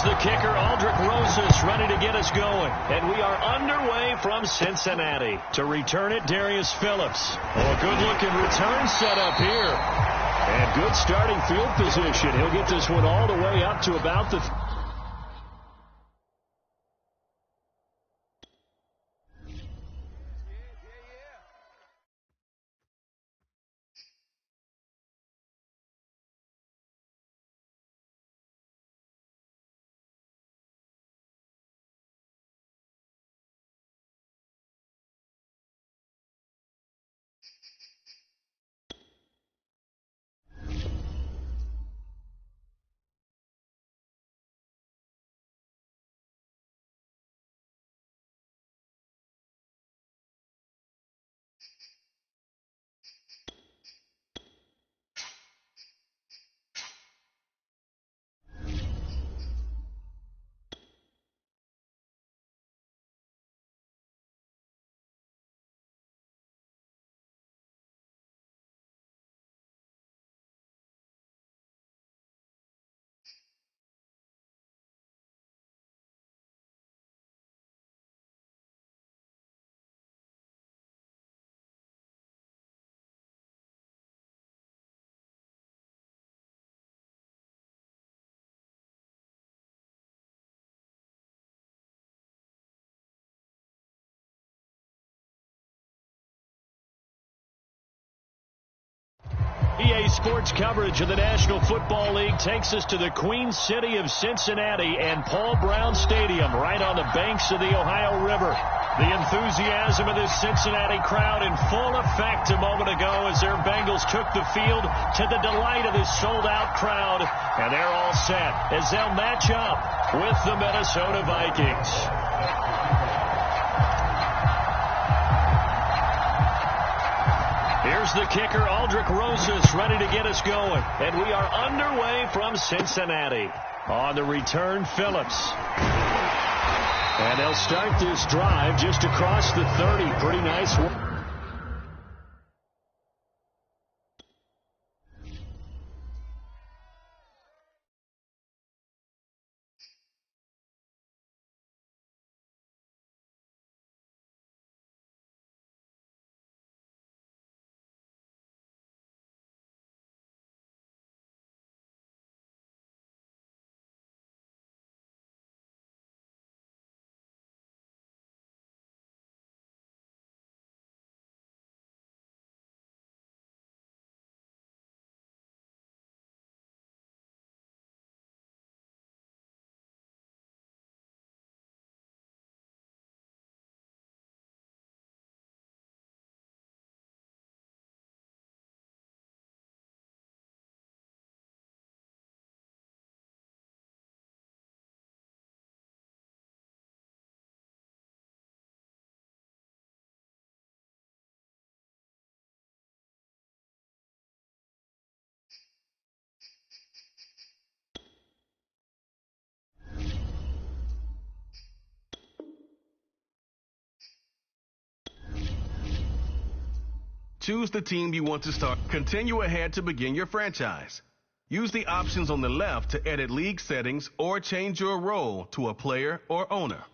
Here's the kicker, Aldrich Rosas, ready to get us going. And we are underway from Cincinnati. To return it, Darius Phillips. Oh, a good-looking return set up here. And good starting field position. He'll get this one all the way up to about the... EA Sports coverage of the National Football League takes us to the Queen City of Cincinnati and Paul Brown Stadium right on the banks of the Ohio River. The enthusiasm of this Cincinnati crowd in full effect a moment ago as their Bengals took the field to the delight of this sold-out crowd. And they're all set as they'll match up with the Minnesota Vikings. Here's the kicker, Aldrich Rosas, ready to get us going. And we are underway from Cincinnati. On the return, Phillips. And they'll start this drive just across the 30. Pretty nice work. Choose the team you want to start. Continue ahead to begin your franchise. Use the options on the left to edit league settings or change your role to a player or owner.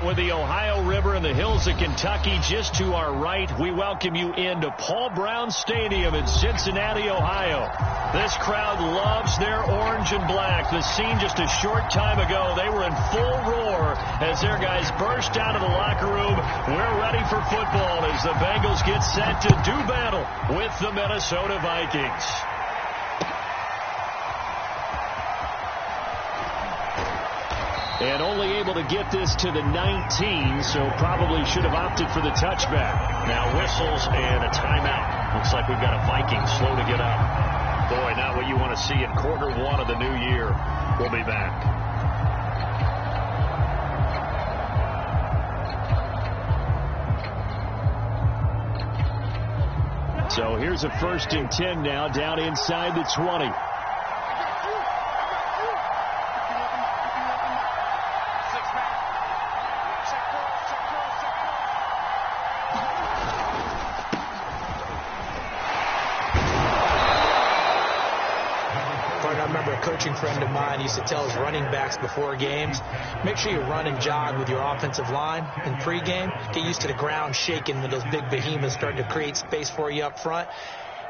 With the Ohio River and the hills of Kentucky just to our right, we welcome you into Paul Brown Stadium in Cincinnati, Ohio. This crowd loves their orange and black. The scene just a short time ago, they were in full roar as their guys burst out of the locker room. We're ready for football as the Bengals get set to do battle with the Minnesota Vikings. And only able to get this to the 19, so probably should have opted for the touchback. Now whistles and a timeout. Looks like we've got a Viking slow to get up. Boy, not what you want to see in quarter one of the new year. We'll be back. So here's a 1st and 10 now, down inside the 20. Coaching friend of mine used to tell his running backs before games, make sure you run and jog with your offensive line in pregame. Get used to the ground shaking when those big behemoths start to create space for you up front.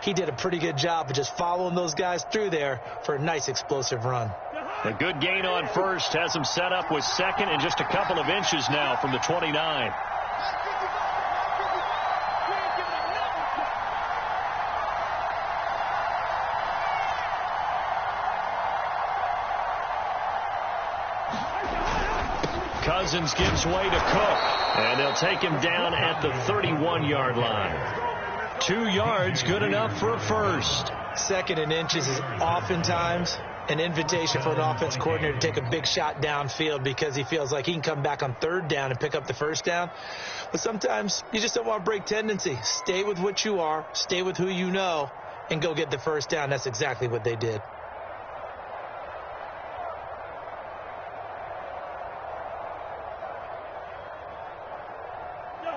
He did a pretty good job of just following those guys through there for a nice explosive run. A good gain on first has him set up with second and just a couple of inches now from the 29. Cousins gives way to Cook, and they'll take him down at the 31-yard line. 2 yards, good enough for a first. 2nd and inches is oftentimes an invitation for an offense coordinator to take a big shot downfield because he feels like he can come back on 3rd down and pick up the 1st down. But sometimes you just don't want to break tendency. Stay with what you are, stay with who you know, and go get the 1st down. That's exactly what they did.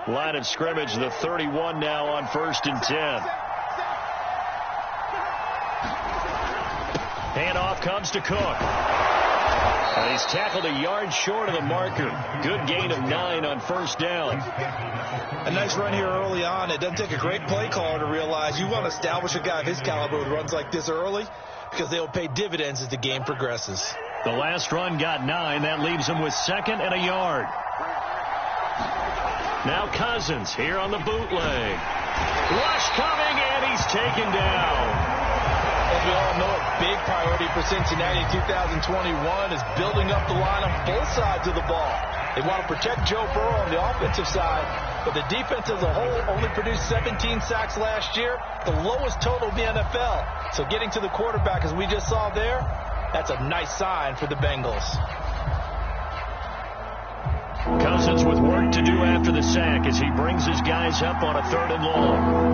Line of scrimmage, the 31 now on 1st and 10. Handoff comes to Cook. And he's tackled a yard short of the marker. Good gain of 9 on 1st down. A nice run here early on. It doesn't take a great play caller to realize you want to establish a guy of his caliber who runs like this early because they will pay dividends as the game progresses. The last run got 9. That leaves him with 2nd and a yard. Now Cousins here on the bootleg. Rush coming, and he's taken down. As we all know, a big priority for Cincinnati in 2021 is building up the line on both sides of the ball. They want to protect Joe Burrow on the offensive side, but the defense as a whole only produced 17 sacks last year, the lowest total in the NFL. So getting to the quarterback, as we just saw there, that's a nice sign for the Bengals. Cousins with work to do after the sack as he brings his guys up on a 3rd and long.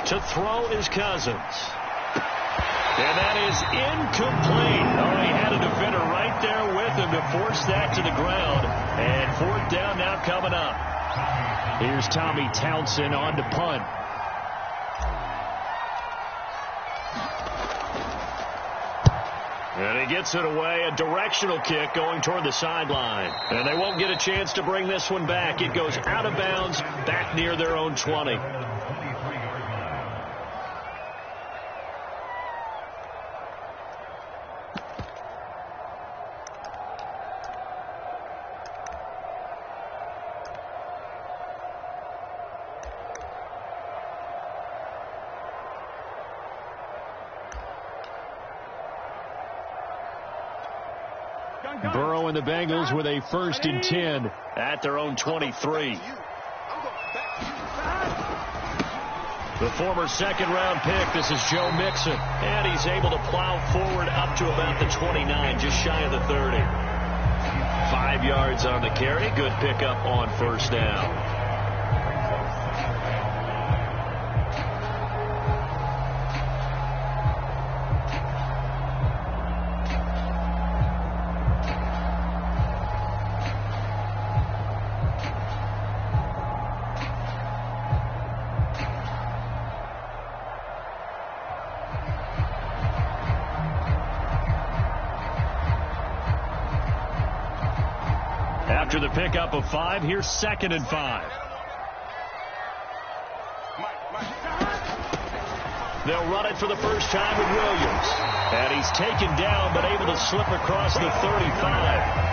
To throw is Cousins. And that is incomplete. Oh, he had a defender right there with him to force that to the ground. And 4th down now coming up. Here's Tommy Townsend on to punt. And he gets it away, a directional kick going toward the sideline. And they won't get a chance to bring this one back. It goes out of bounds back near their own 20. Burrow and the Bengals with a 1st and 10 at their own 23. The former 2nd-round pick, this is Joe Mixon, and he's able to plow forward up to about the 29, just shy of the 30. 5 yards on the carry, good pickup on 1st down. After the pickup of 5, here's 2nd and 5. They'll run it for the first time with Williams. And he's taken down, but able to slip across the 35.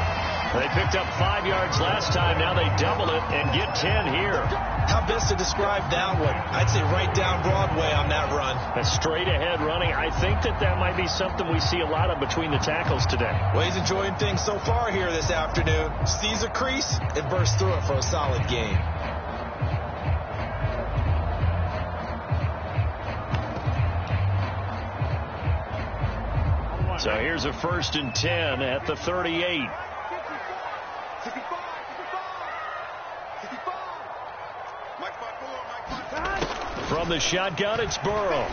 They picked up 5 yards last time. Now they double it and get 10 here. How best to describe that one? I'd say right down Broadway on that run. A straight ahead running. I think that might be something we see a lot of between the tackles today. Well, he's enjoying things so far here this afternoon. Sees a crease and bursts through it for a solid gain. So here's a 1st and 10 at the 38. From the shotgun, it's Burrow.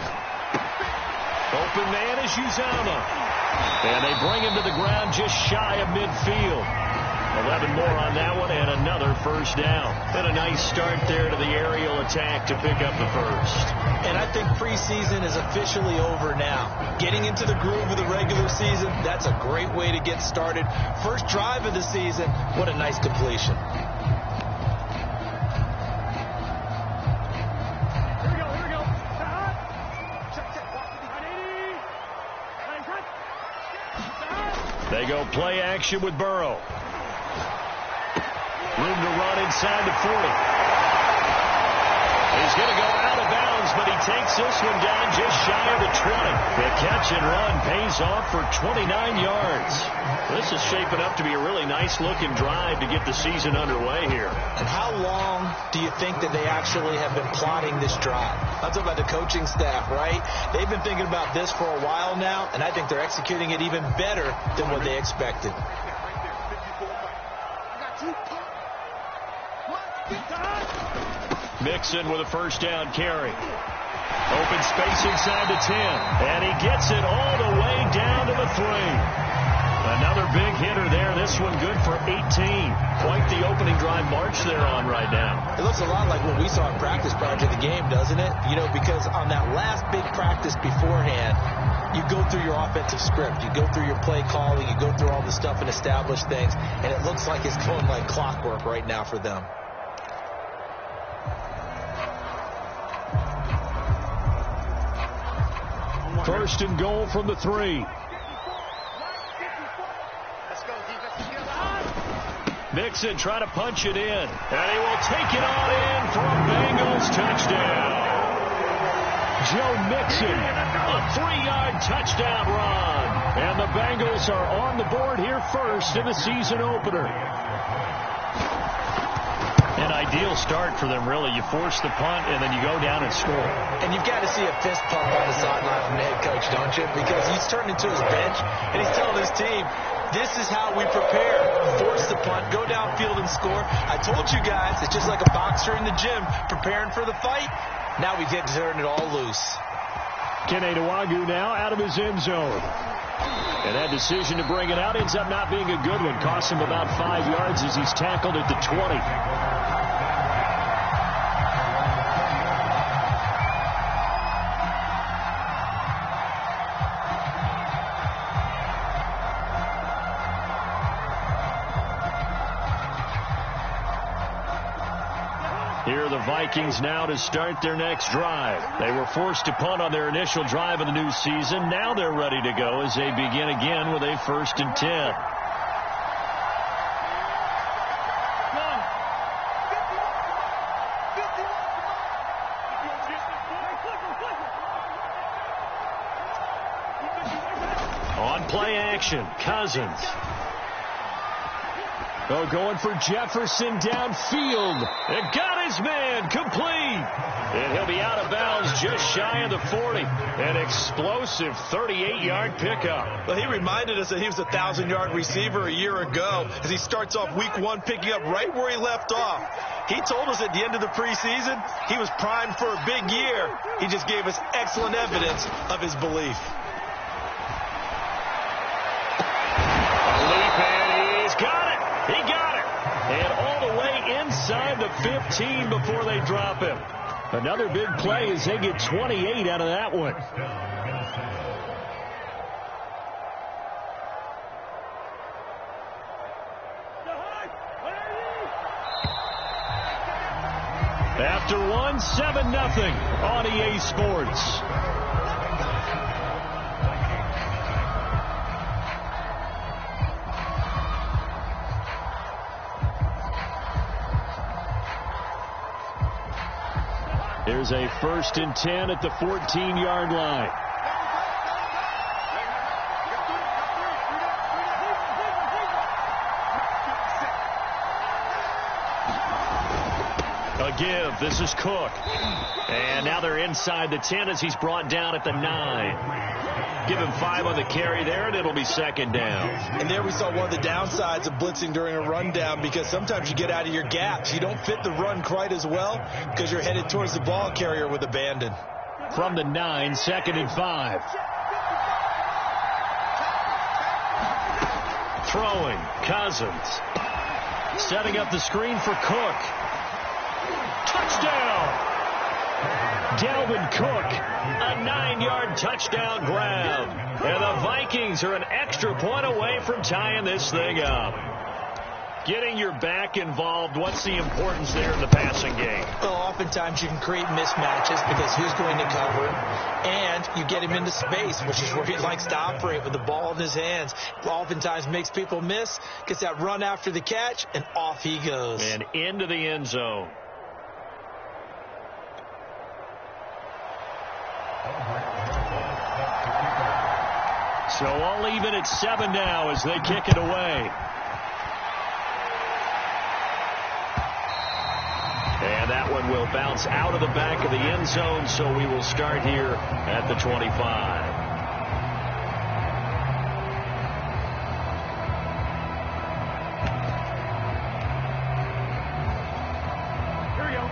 Open man is Uzama. And they bring him to the ground just shy of midfield. 11 more on that one and another 1st down. And a nice start there to the aerial attack to pick up the 1st. And I think preseason is officially over now. Getting into the groove of the regular season, that's a great way to get started. First drive of the season, what a nice completion. They go play action with Burrow. Room to run inside the 40. He's going to go out of bounds, but he takes this one down just shy of the 20. The catch and run pays off for 29 yards. This is shaping up to be a really nice-looking drive to get the season underway here. And how long do you think that they actually have been plotting this drive? I'm talking about the coaching staff, right? They've been thinking about this for a while now, and I think they're executing it even better than what they expected. Mixon with a 1st down carry. Open space inside the 10. And he gets it all the way down to the 3. Another big hitter there. This one good for 18. Quite the opening drive march they're on right now. It looks a lot like what we saw in practice prior to the game, doesn't it? You know, because on that last big practice beforehand, you go through your offensive script. You go through your play calling. You go through all the stuff and establish things. And it looks like it's going like clockwork right now for them. First and goal from the 3. Mixon trying to punch it in. And he will take it on in for a Bengals touchdown. Joe Mixon, a 3-yard touchdown run. And the Bengals are on the board here first in the season opener. An ideal start for them, really. You force the punt, and then you go down and score. And you've got to see a fist pump on the sideline from the head coach, don't you? Because he's turning to his bench, and he's telling his team, this is how we prepare. Force the punt, go downfield and score. I told you guys, it's just like a boxer in the gym preparing for the fight. Now we get to turn it all loose. Kenedawagu now out of his end zone. And that decision to bring it out ends up not being a good one. Costs him about 5 yards as he's tackled at the 20. Here are the Vikings now to start their next drive. They were forced to punt on their initial drive of the new season. Now they're ready to go as they begin again with a 1st and 10. On play action, Cousins. Oh, going for Jefferson downfield. It got his man complete. And he'll be out of bounds just shy of the 40. An explosive 38-yard pickup. Well, he reminded us that he was a 1,000-yard receiver a year ago as he starts off week 1 picking up right where he left off. He told us at the end of the preseason he was primed for a big year. He just gave us excellent evidence of his belief. He got it. And all the way inside the 15 before they drop him. Another big play as they get 28 out of that one. After one, 7-0 on EA Sports. Here's a 1st and 10 at the 14-yard line. A give. This is Cook. And now they're inside the 10 as he's brought down at the 9. Give him 5 on the carry there, and it'll be 2nd down. And there we saw one of the downsides of blitzing during a rundown, because sometimes you get out of your gaps. You don't fit the run quite as well because you're headed towards the ball carrier with abandon. From the 9, 2nd and 5. Throwing. Cousins. Setting up the screen for Cook. Touchdown! Dalvin Cook, a 9-yard touchdown grab. And the Vikings are an extra point away from tying this thing up. Getting your back involved, what's the importance there in the passing game? Well, oftentimes you can create mismatches because who's going to cover, and you get him into space, which is where he likes to operate with the ball in his hands. Oftentimes makes people miss, gets that run after the catch, and off he goes. And into the end zone. So all even at 7 now as they kick it away. And that one will bounce out of the back of the end zone, so we will start here at the 25.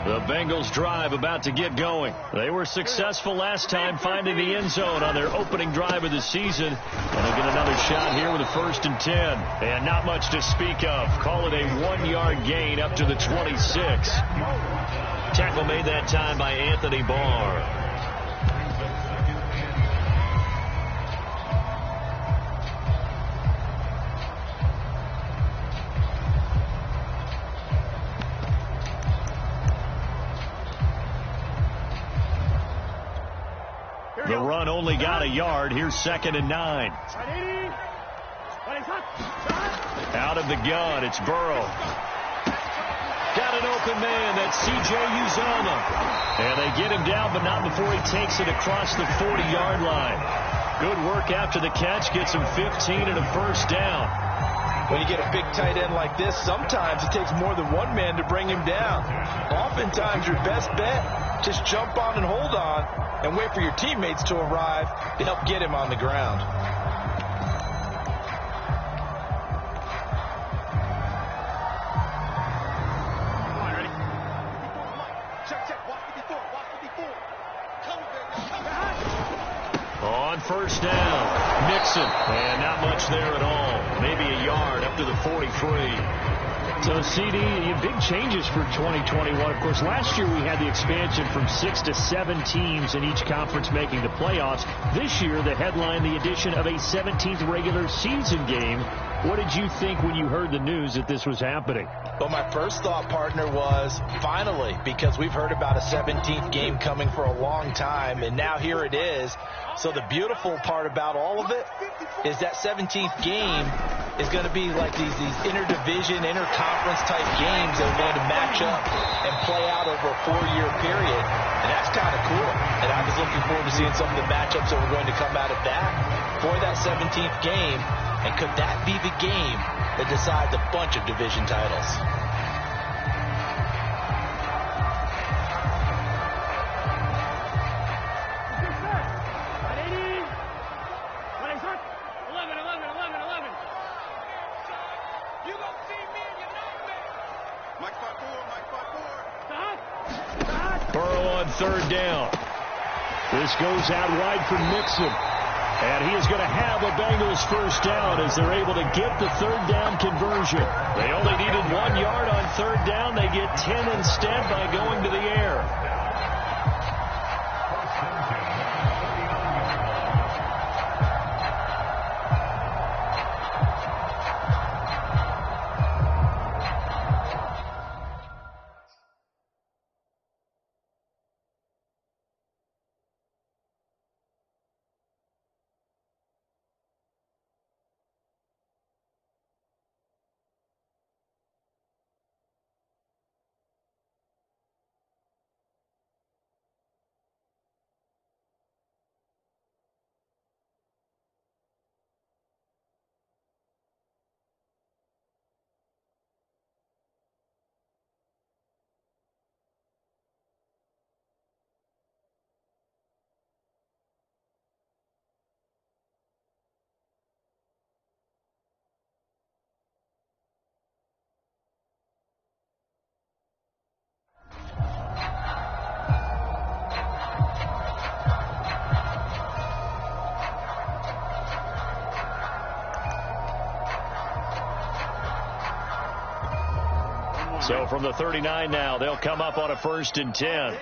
The Bengals drive about to get going. They were successful last time finding the end zone on their opening drive of the season. And they'll get another shot here with a 1st and 10. And not much to speak of. Call it a 1-yard gain up to the 26. Tackle made that time by Anthony Barr. The run only got a yard. Here's 2nd and 9. Out of the gun, it's Burrow. Got an open man. That's C.J. Uzomah. And they get him down, but not before he takes it across the 40-yard line. Good work after the catch. Gets him 15 and a 1st down. When you get a big tight end like this, sometimes it takes more than one man to bring him down. Oftentimes, your best bet, just jump on and hold on and wait for your teammates to arrive to help get him on the ground. On 1st down, Mixon, and not much there at all. Maybe a yard up to the 43. So, CD, big changes for 2021. Of course, last year we had the expansion from 6 to 7 teams in each conference making the playoffs. This year, the headline, the addition of a 17th regular season game. What did you think when you heard the news that this was happening? Well, my first thought, partner, was finally, because we've heard about a 17th game coming for a long time, and now here it is. So the beautiful part about all of it is that 17th game is going to be like these interdivision, interconference type games that are going to match up and play out over a 4-year period. And that's kind of cool. And I was looking forward to seeing some of the matchups that were going to come out of that for that 17th game. And could that be the game that decides a bunch of division titles? Burrow on 3rd down. This goes out wide for Mixon. And he is going to have a Bengals 1st down as they're able to get the 3rd down conversion. They only needed 1 yard on 3rd down. They get 10 instead by going to the air. So from the 39 now, they'll come up on a 1st and 10.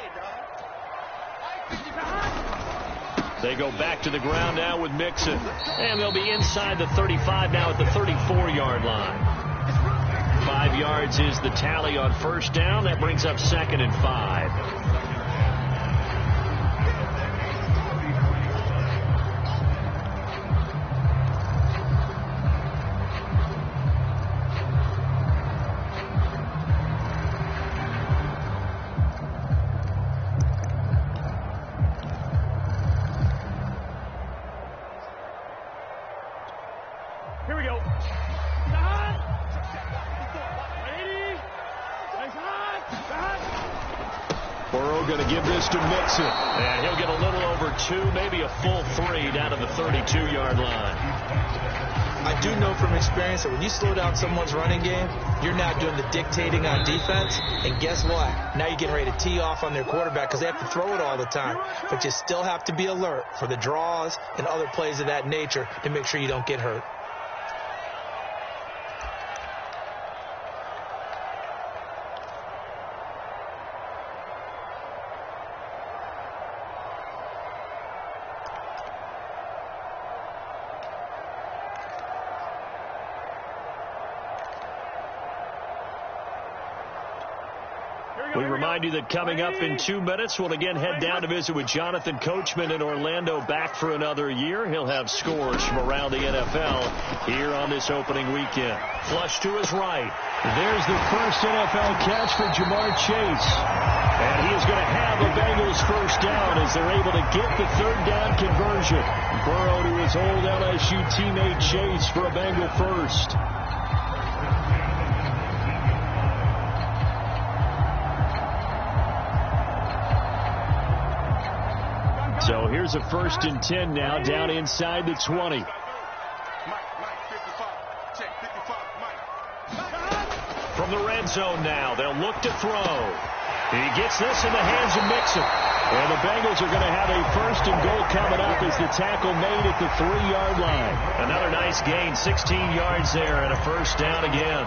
They go back to the ground now with Mixon. And they'll be inside the 35 now at the 34-yard line. 5 yards is the tally on 1st down. That brings up 2nd and 5. Here we go. Burrow going to give this to Mixon. And he'll get a little over 2, maybe a full 3 down to the 32-yard line. I do know from experience that when you slow down someone's running game, you're now doing the dictating on defense. And guess what? Now you're getting ready to tee off on their quarterback because they have to throw it all the time. But you still have to be alert for the draws and other plays of that nature to make sure you don't get hurt. We remind you that coming up in 2 minutes, we'll again head down to visit with Jonathan Coachman in Orlando, back for another year. He'll have scores from around the NFL here on this opening weekend. Flush to his right. There's the first NFL catch for Jamar Chase. And he is going to have the Bengals 1st down as they're able to get the 3rd down conversion. Burrow to his old LSU teammate Chase for a Bengal 1st. So here's a 1st and 10 now, down inside the 20. From the red zone now, they'll look to throw. He gets this in the hands of Mixon. And the Bengals are going to have a 1st and goal coming up as the tackle made at the 3-yard line. Another nice gain, 16 yards there, and a 1st down again.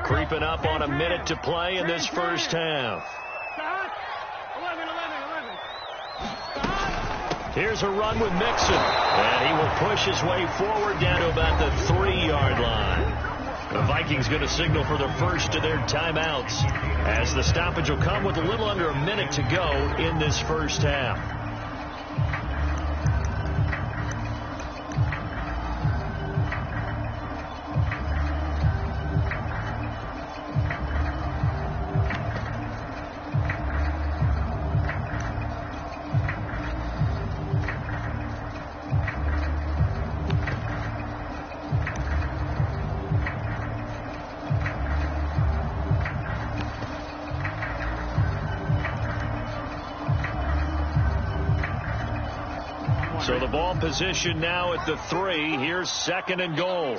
Creeping up on a minute to play in this 1st half. Here's a run with Mixon. And he will push his way forward down to about the 3-yard line. The Vikings going to signal for the first of their timeouts as the stoppage will come with a little under a minute to go in this 1st half. So the ball position now at the 3. Here's 2nd and goal.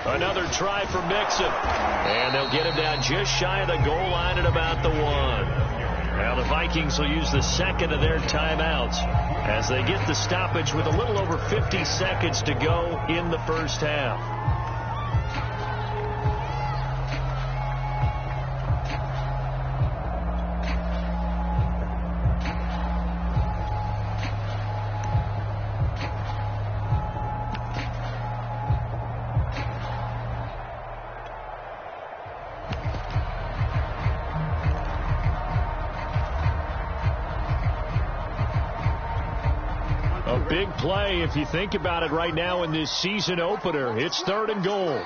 Another try for Mixon. And they'll get him down just shy of the goal line at about the 1. Now the Vikings will use the 2nd of their timeouts as they get the stoppage with a little over 50 seconds to go in the 1st half. Big play if you think about it right now in this season opener. It's 3rd and goal.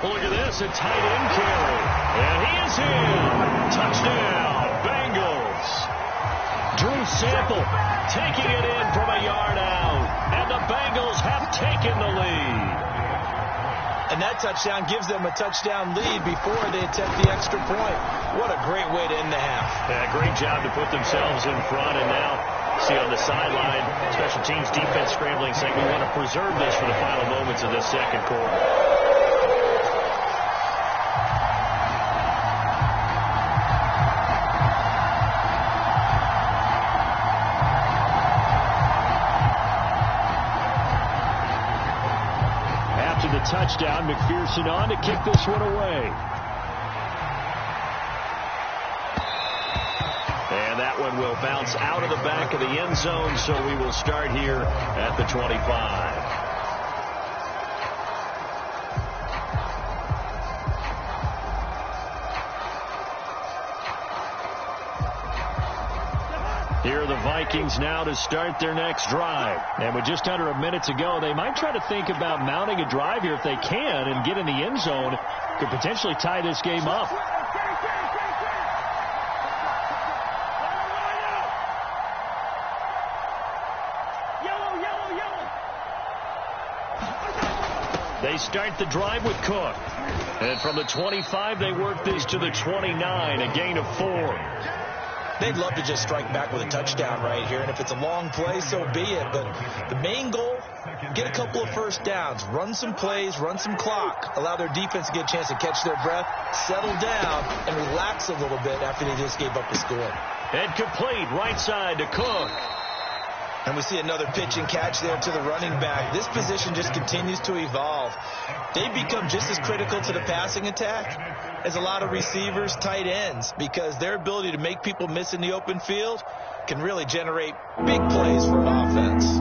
Well, look at this, a tight end carry. And he is in. Touchdown, Bengals. Drew Sample taking it in from a yard out. And the Bengals have taken the lead. And that touchdown gives them a touchdown lead before they attempt the extra point. What a great way to end the half. Yeah, great job to put themselves in front. And now, see on the sideline, special teams defense scrambling, saying we want to preserve this for the final moments of this second quarter. Touchdown, McPherson on to kick this one away. And that one will bounce out of the back of the end zone, so we will start here at the 25. Here are the Vikings now to start their next drive. And with just under a minute to go, they might try to think about mounting a drive here if they can and get in the end zone. Could potentially tie this game up. They start the drive with Cook. And from the 25, they work this to the 29, a gain of 4. They'd love to just strike back with a touchdown right here, and if it's a long play, so be it. But the main goal, get a couple of first downs, run some plays, run some clock, allow their defense to get a chance to catch their breath, settle down, and relax a little bit after they just gave up the score. And complete, right side to Cook. And we see another pitch and catch there to the running back. This position just continues to evolve. They become just as critical to the passing attack as a lot of receivers, tight ends, because their ability to make people miss in the open field can really generate big plays for an offense.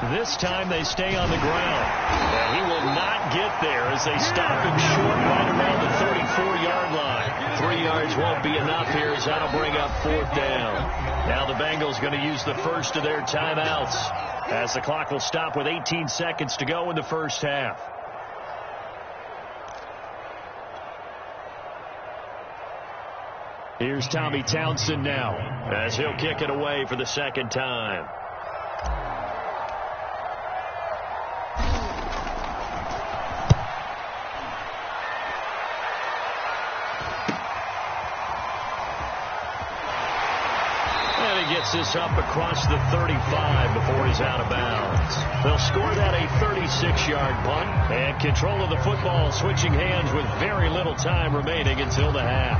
This time they stay on the ground. And he will not get there as they stop him short right around the 34-yard line. 3 yards won't be enough here as that'll bring up 4th down. Now the Bengals going to use the first of their timeouts as the clock will stop with 18 seconds to go in the first half. Here's Tommy Townsend now as he'll kick it away for the second time. Gets this up across the 35 before he's out of bounds. They'll score that a 36-yard punt, and control of the football switching hands with very little time remaining until the half.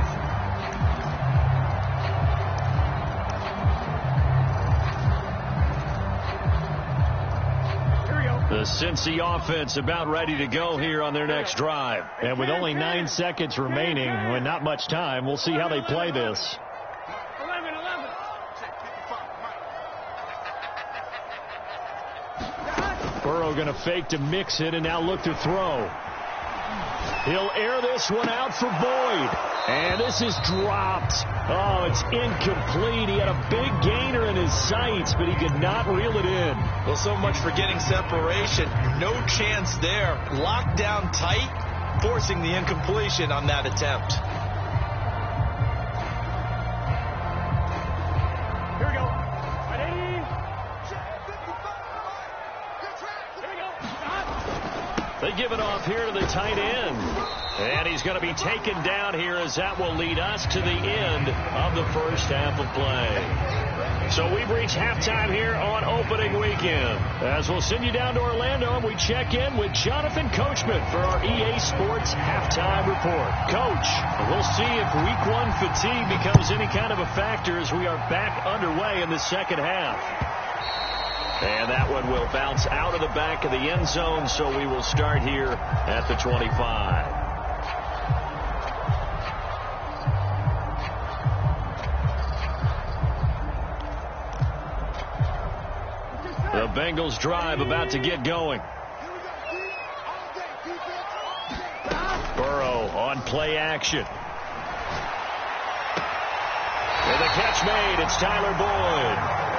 The Cincy offense about ready to go here on their next drive. And with only 9 seconds remaining, with not much time, we'll see how they play this. Burrow going to fake to mix it and now look to throw. He'll air this one out for Boyd. And this is dropped. Oh, it's incomplete. He had a big gainer in his sights, but he could not reel it in. Well, so much for getting separation. No chance there. Locked down tight, forcing the incompletion on that attempt. They give it off here to the tight end. And he's going to be taken down here as that will lead us to the end of the first half of play. So we've reached halftime here on opening weekend. As we'll send you down to Orlando and we check in with Jonathan Coachman for our EA Sports Halftime Report. Coach, we'll see if week 1 fatigue becomes any kind of a factor as we are back underway in the second half. And that one will bounce out of the back of the end zone, so we will start here at the 25. The Bengals drive about to get going. Burrow on play action. And the catch made. It's Tyler Boyd.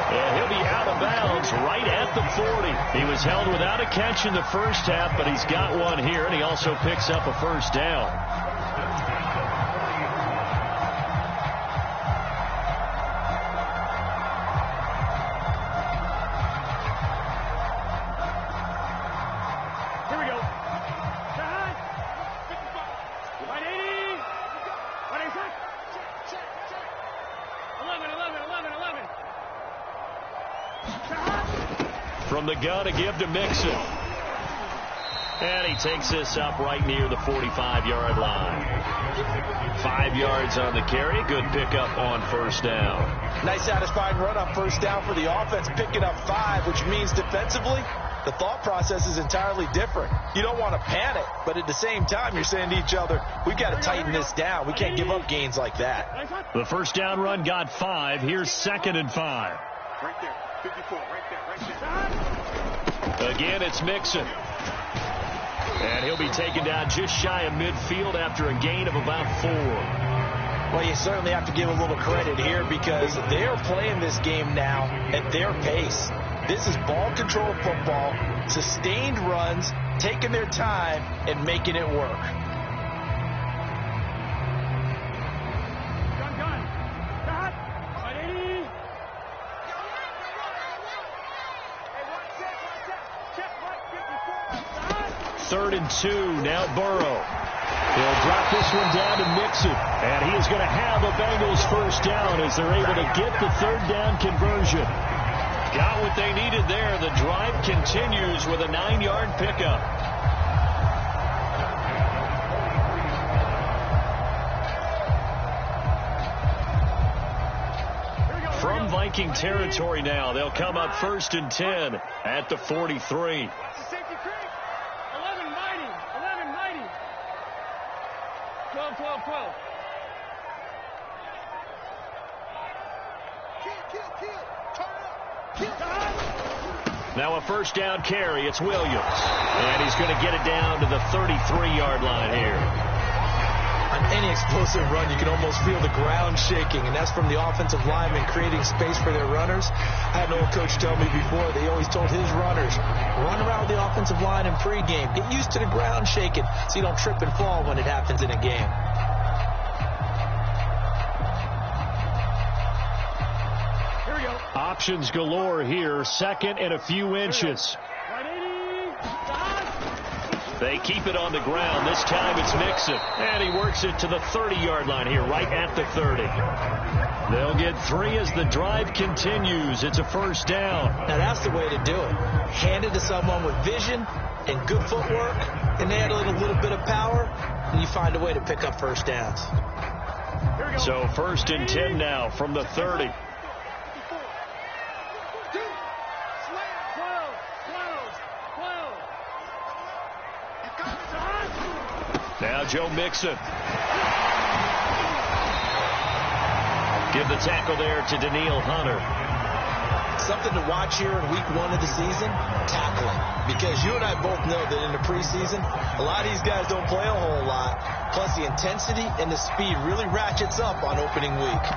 And he'll be out of bounds right at the 40. He was held without a catch in the first half, but he's got one here, and he also picks up a first down. From the gun, a give to Mixon. And he takes this up right near the 45-yard line. 5 yards on the carry. Good pickup on first down. Nice satisfying run on first down for the offense. Picking up 5, which means defensively, the thought process is entirely different. You don't want to panic, but at the same time, you're saying to each other, we've got to tighten this down. We can't give up gains like that. The first down run got 5. Here's 2nd and 5. Right there. 54, right there. Again, it's Mixon. And he'll be taken down just shy of midfield after a gain of about 4. Well, you certainly have to give a little credit here because they're playing this game now at their pace. This is ball control football, sustained runs, taking their time, and making it work. Third and 2, now Burrow. He'll drop this one down to Mixon, and he is going to have a Bengals first down as they're able to get the 3rd down conversion. Got what they needed there. The drive continues with a 9-yard pickup. From Viking territory now, they'll come up 1st and 10 at the 43. Now a first down carry. It's Williams. And he's going to get it down to the 33-yard line here. On any explosive run, you can almost feel the ground shaking, and that's from the offensive linemen creating space for their runners. I had an old coach tell me before, they always told his runners, run around the offensive line in pregame. Get used to the ground shaking so you don't trip and fall when it happens in a game. Options galore here. 2nd and a few inches. They keep it on the ground. This time it's Mixon. And he works it to the 30-yard line here, right at the 30. They'll get 3 as the drive continues. It's a first down. Now that's the way to do it. Hand it to someone with vision and good footwork, and add a little bit of power, and you find a way to pick up first downs. So 1st and 10 now from the 30. Now Joe Mixon. Give the tackle there to Daniil Hunter. Something to watch here in week 1 of the season, tackling. Because you and I both know that in the preseason, a lot of these guys don't play a whole lot. Plus the intensity and the speed really ratchets up on opening week.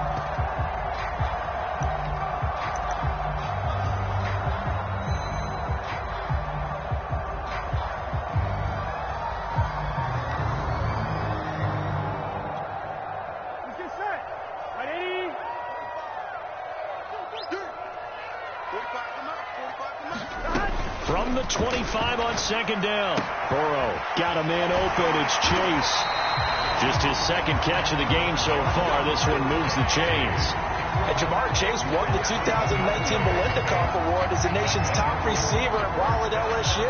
From the 25 on 2nd down. Burrow got a man open. It's Chase. Just his 2nd catch of the game so far. This one moves the chains. And Jamar Chase won the 2019 Melinda-Koff Award as the nation's top receiver while at LSU.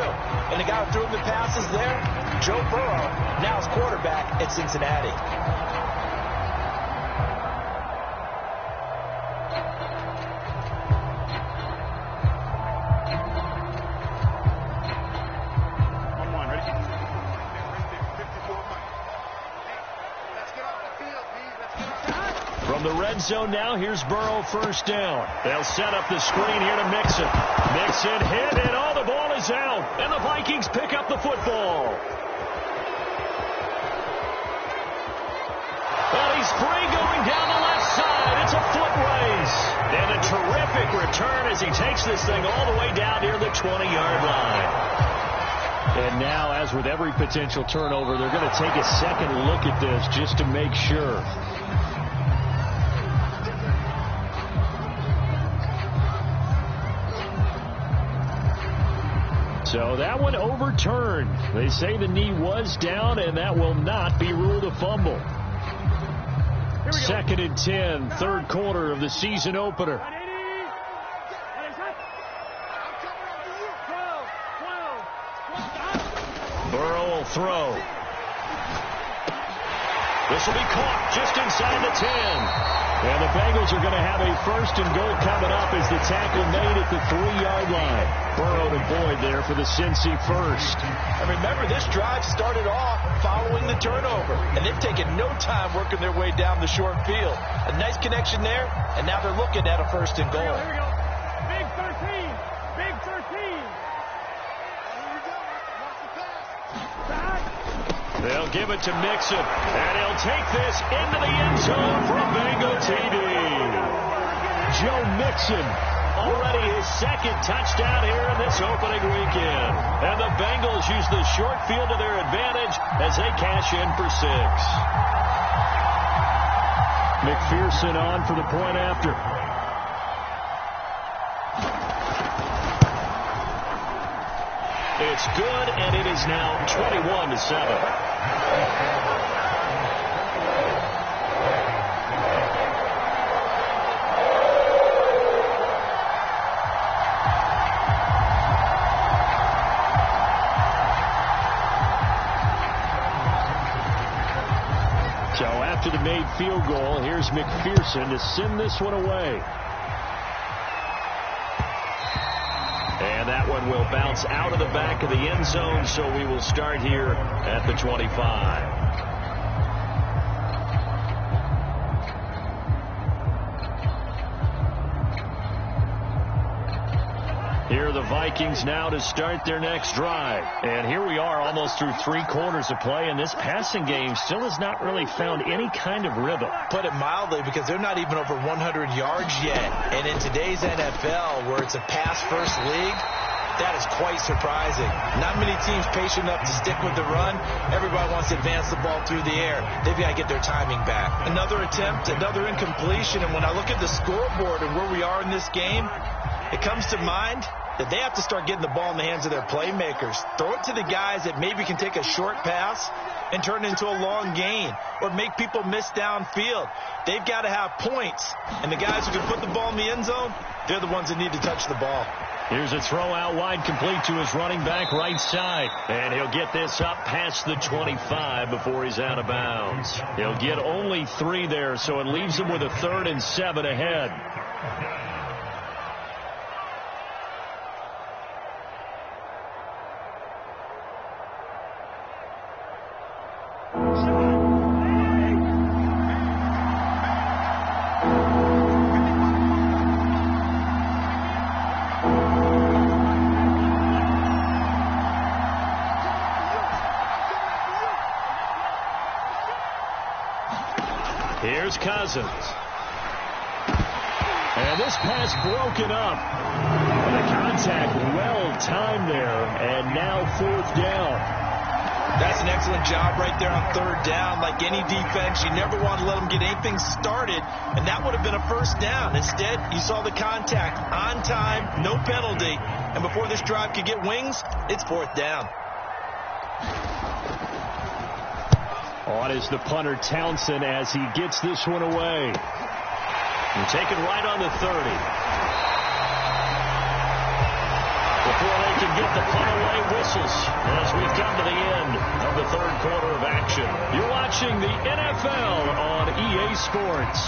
And the guy who threw him the passes there, Joe Burrow, now is quarterback at Cincinnati. From the red zone now, here's Burrow first down. They'll set up the screen here to Mixon. Mixon hit, and all the ball is out. And the Vikings pick up the football. Well, he's free going down the left side. It's a foot race. And a terrific return as he takes this thing all the way down near the 20-yard line. And now, as with every potential turnover, they're going to take a second look at this just to make sure. So that one overturned. They say the knee was down, and that will not be ruled a fumble. 2nd and 10, third quarter of the season opener. Burrow will throw. This will be caught just inside the 10. And the Bengals are going to have a 1st and goal coming up as the tackle made at the 3-yard line. Burrow to Boyd there for the Cincy first. And remember, this drive started off following the turnover, and they've taken no time working their way down the short field. A nice connection there, and now they're looking at a 1st and goal. Here we go. Big 13. Big 13. They'll give it to Mixon, and he'll take this into the end zone for a Bengal TD. Joe Mixon, already his 2nd touchdown here in this opening weekend. And the Bengals use the short field to their advantage as they cash in for 6. McPherson on for the point after. It's good, and it is now 21-7. So after the made field goal, here's McPherson to send this one away. And that one will bounce out of the back of the end zone, so we will start here at the 25. Here are the Vikings now to start their next drive. And here we are almost through 3 quarters of play, and this passing game still has not really found any kind of rhythm. Put it mildly, because they're not even over 100 yards yet. And in today's NFL, where it's a pass-first league, that is quite surprising. Not many teams patient enough to stick with the run. Everybody wants to advance the ball through the air. They've got to get their timing back. Another attempt, another incompletion, and when I look at the scoreboard and where we are in this game, it comes to mind that they have to start getting the ball in the hands of their playmakers. Throw it to the guys that maybe can take a short pass and turn it into a long gain or make people miss downfield. They've got to have points, and the guys who can put the ball in the end zone, they're the ones that need to touch the ball. Here's a throw out wide, complete to his running back right side. And he'll get this up past the 25 before he's out of bounds. He'll get only 3 there, so it leaves him with a 3rd and 7 ahead. Here's Cousins. And this pass broken up. And the contact well timed there. And now 4th down. That's an excellent job right there on 3rd down. Like any defense, you never want to let them get anything started. And that would have been a 1st down. Instead, you saw the contact on time, no penalty. And before this drive could get wings, it's 4th down. On is the punter Townsend as he gets this one away. And taken right on the 30. Before they can get the punt away, whistles as we come to the end of the 3rd quarter of action. You're watching the NFL on EA Sports.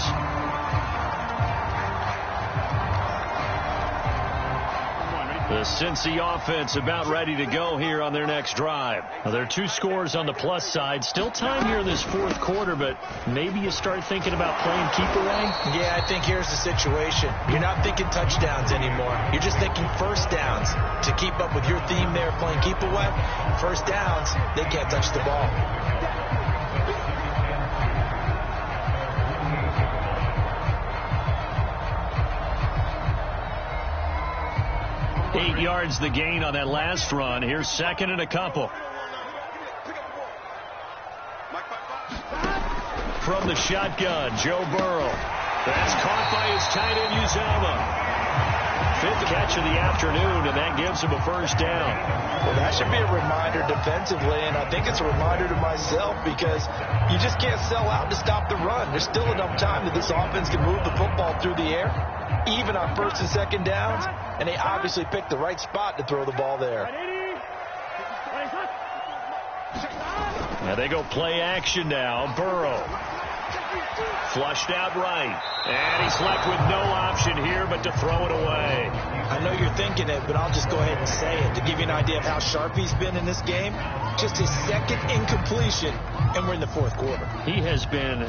The Cincy offense about ready to go here on their next drive. Now, there are 2 scores on the plus side. Still time here in this 4th quarter, but maybe you start thinking about playing keep away? Yeah, I think here's the situation. You're not thinking touchdowns anymore. You're just thinking 1st downs. To keep up with your theme there, playing keep away, 1st downs, they can't touch the ball. 8 yards the gain on that last run. Here's 2nd and a couple. From the shotgun, Joe Burrow. That's caught by his tight end, Uzomah. fifth catch of the afternoon, and that gives him a first down. Well, that should be a reminder defensively, and I think it's a reminder to myself because you just can't sell out to stop the run. There's still enough time that this offense can move the football through the air, even on first and second downs, and they obviously picked the right spot to throw the ball there. Now they go play action now. Burrow. Flushed out right. And he's left with no option here but to throw it away. I know you're thinking it, but I'll just go ahead and say it to give you an idea of how sharp he's been in this game. Just his second incompletion, and we're in the fourth quarter. He has been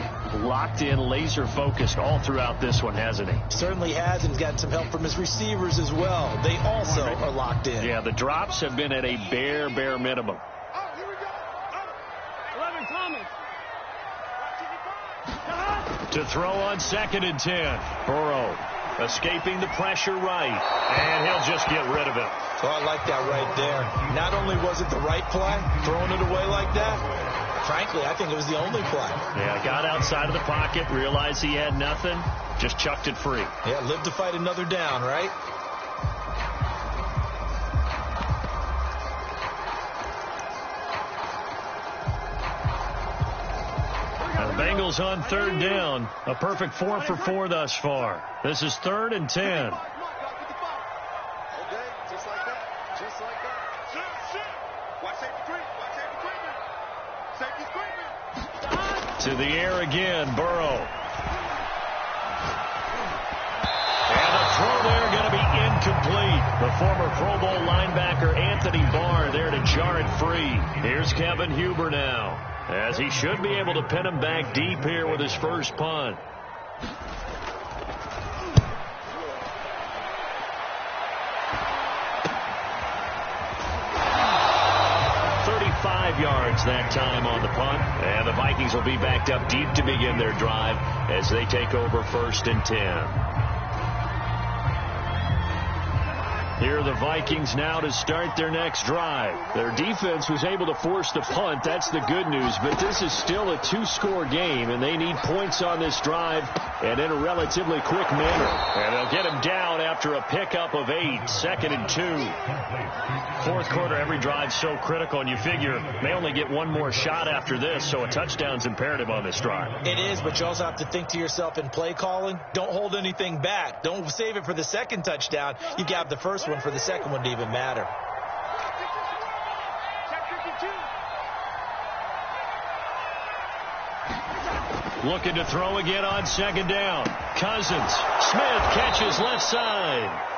locked in, laser focused all throughout this one, hasn't he? Certainly has, and he's gotten some help from his receivers as well. They also are locked in. Yeah, the drops have been at a bare minimum. To throw on 2nd and 10. Burrow escaping the pressure right. And he'll just get rid of it. So I like that right there. Not only was it the right play, throwing it away like that, frankly, I think it was the only play. Yeah, got outside of the pocket, realized he had nothing, just chucked it free. Yeah, live to fight another down, right? Bengals on 3rd down. A perfect 4 for 4 thus far. This is 3rd and 10. To the air again, Burrow. And the throw there going to be incomplete. The former Pro Bowl linebacker Anthony Barr there to jar it free. Here's Kevin Huber now, as he should be able to pin him back deep here with his first punt. Yards that time on the punt, and the Vikings will be backed up deep to begin their drive as they take over 1st and 10. Here are the Vikings now to start their next drive. Their defense was able to force the punt. That's the good news, but this is still a 2-score game, and they need points on this drive and in a relatively quick manner. And they'll get him down after a pickup of 8, 2nd and 2. Fourth quarter, every drive so critical, and you figure they only get one more shot after this, so a touchdown's imperative on this drive. It is, but you also have to think to yourself in play calling, don't hold anything back. Don't save it for the second touchdown. You got the first one for the second one to even matter. Looking to throw again on 2nd down. Cousins. Smith catches left side.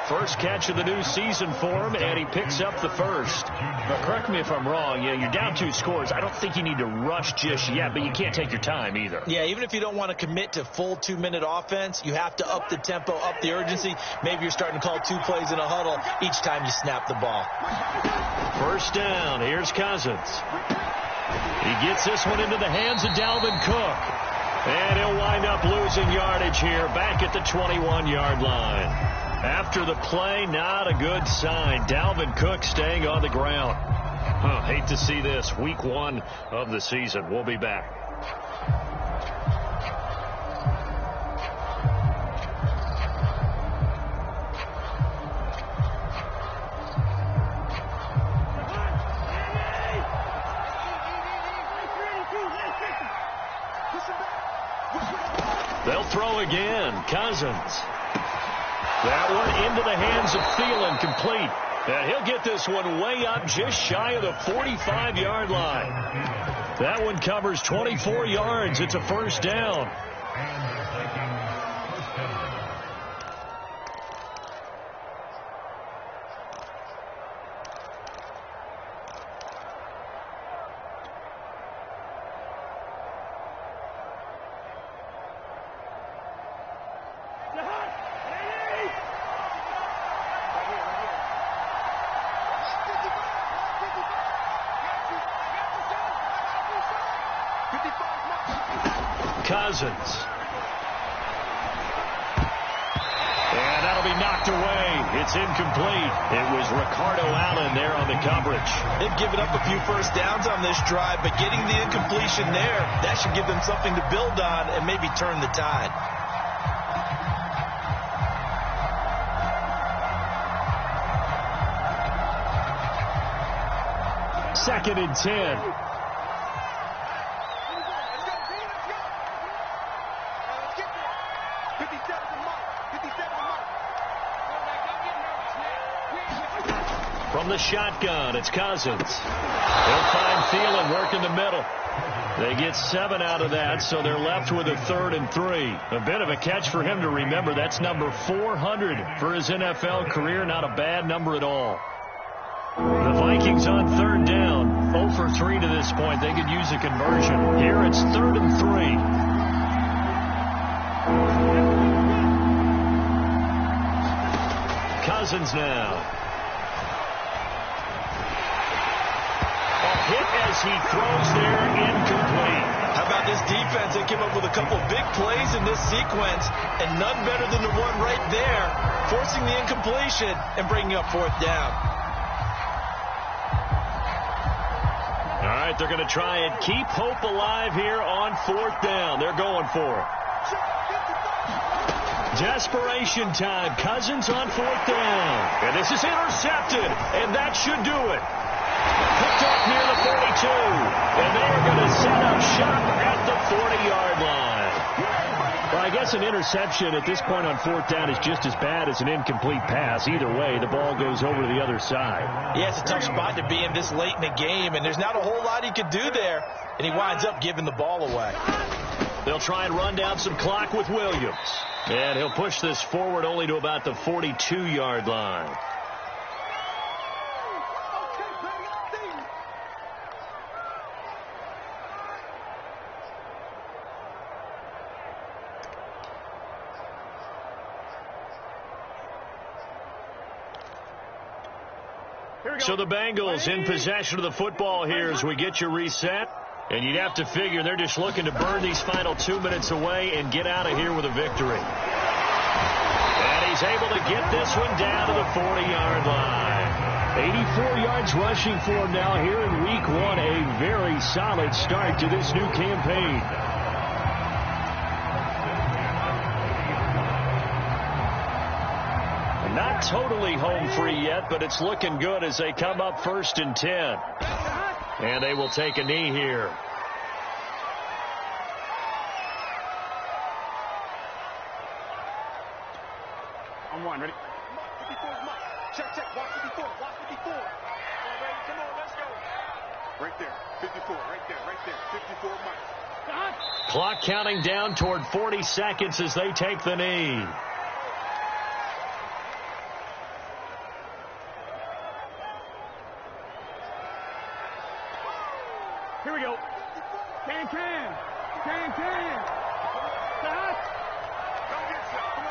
First catch of the new season for him, and he picks up the first. But correct me if I'm wrong, you're down 2 scores. I don't think you need to rush just yet, but you can't take your time either. Yeah, even if you don't want to commit to full 2-minute offense, you have to up the tempo, up the urgency. Maybe you're starting to call 2 plays in a huddle each time you snap the ball. First down, here's Cousins. He gets this one into the hands of Dalvin Cook. And he'll wind up losing yardage here back at the 21-yard line. After the play, not a good sign. Dalvin Cook staying on the ground. Hate to see this. Week 1 of the season. We'll be back. They'll throw again. Cousins. That one into the hands of Thielen, complete. And he'll get this one way up just shy of the 45-yard line. That one covers 24 yards. It's a first down. Cousins. And that'll be knocked away. It's incomplete. It was Ricardo Allen there on the coverage. They've given up a few first downs on this drive, but getting the incompletion there, that should give them something to build on and maybe turn the tide. 2nd and 10. From the shotgun, it's Cousins. They'll find Thielen working the middle. They get 7 out of that, so they're left with a 3rd and 3. A bit of a catch for him to remember. That's number 400 for his NFL career. Not a bad number at all. The Vikings on 3rd down. 0 for 3 to this point. They could use a conversion. Here it's 3rd and 3. Cousins now. Hit as he throws there, incomplete. How about this defense? They came up with a couple of big plays in this sequence, and none better than the one right there, forcing the incompletion and bringing up 4th down. All right, they're going to try and keep hope alive here on 4th down. They're going for it. Desperation time. Cousins on 4th down. And this is intercepted, and that should do it. Picked up near the 42, and they are going to set up shop at the 40-yard line. Well, I guess an interception at this point on 4th down is just as bad as an incomplete pass. Either way, the ball goes over to the other side. Yeah, it's a tough spot to be in this late in the game, and there's not a whole lot he could do there, and he winds up giving the ball away. They'll try and run down some clock with Williams, and he'll push this forward only to about the 42-yard line. So the Bengals in possession of the football here as we get you reset. And you'd have to figure they're just looking to burn these final 2 minutes away and get out of here with a victory. And he's able to get this one down to the 40-yard line. 84 yards rushing for him now here in week 1. A very solid start to this new campaign. Not totally home free yet, but it's looking good as they come up 1st and 10. And they will take a knee here. On 1, ready? 54 is Mike. Check, block 54, block 54. Come on, let's go. Right there, 54, right there, 54 Mike. Clock counting down toward 40 seconds as they take the knee. Here we go. Can. Stop. Go get some. Come on.